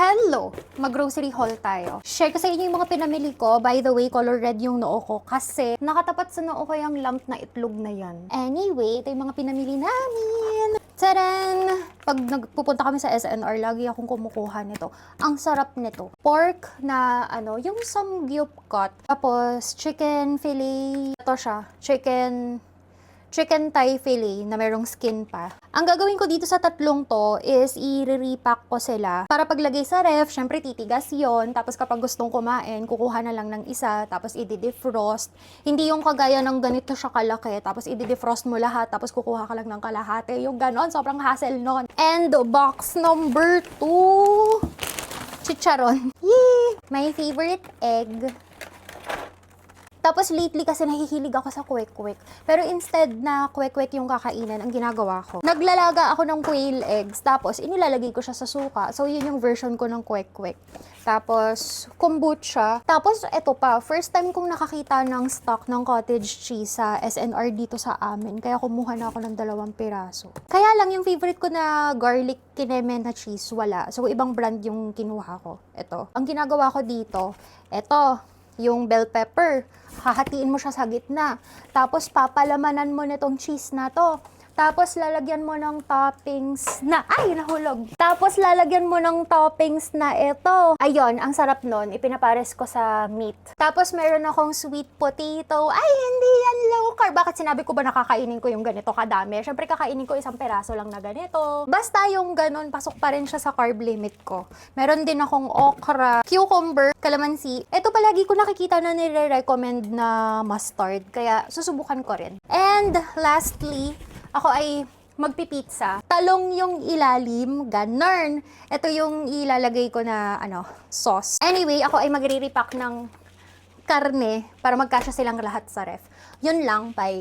Hello! Mag-grocery haul tayo. Share ko sa inyo yung mga pinamili ko. By the way, color red yung noo ko kasi nakatapat sa noo ko yung lump na itlog na yan. Anyway, ito yung mga pinamili namin. Tadaan! Pag nagpupunta kami sa SNR, lagi akong kumukuha nito. Ang sarap nito. Pork na yung samgyup cut. Tapos, chicken fillet. Ito siya. Chicken thigh fillet na merong skin pa. Ang gagawin ko dito sa tatlong to is i-repack ko sila. Para paglagay sa ref, syempre titigas yon. Tapos kapag gustong kumain, kukuha na lang ng isa. Tapos i-defrost. Hindi yung kagaya ng ganito siya kalaki. Tapos i-defrost mo lahat. Tapos kukuha ka lang ng kalahati. Yung ganon, sobrang hassle nun. And box number 2. Chicharon. Yee! My favorite egg. Tapos lately kasi nahihilig ako sa kwek-kwek. Pero instead na kwek-kwek yung kakainin, ang ginagawa ko, naglalaga ako ng quail eggs, tapos inilalagay ko siya sa suka. So yun yung version ko ng kwek-kwek. Tapos kombucha. Tapos eto pa, first time kong nakakita ng stock ng cottage cheese sa SNR dito sa amin. Kaya kumuha na ako ng 2 piraso. Kaya lang yung favorite ko na garlic kineme na cheese, wala. So ibang brand yung kinuha ko. Eto. Ang ginagawa ko dito, eto, yung bell pepper. Hahatiin mo siya sa gitna. Tapos papalamanan mo nitong cheese na to. Tapos lalagyan mo ng toppings na, ay, nahulog. Tapos lalagyan mo ng toppings na ito. Ayun, ang sarap nun. Ipinapares ko sa meat. Tapos meron akong sweet potato. Ay, hindi yan low carb. Bakit sinabi ko ba nakakainin ko yung ganito kadami? Siyempre kakainin ko 1 peraso lang na ganito. Basta yung ganun, pasok pa rin siya sa carb limit ko. Meron din akong okra, cucumber, calamansi. Ito palagi ko nakikita na nire-recommend na mustard. Kaya susubukan ko rin. And lastly, ako ay magpipizza. Talong yung ilalim, ganun. Ito yung ilalagay ko na sauce. Anyway, ako ay magre-repack ng karne para magkasya silang lahat sa ref. Yun lang, bye.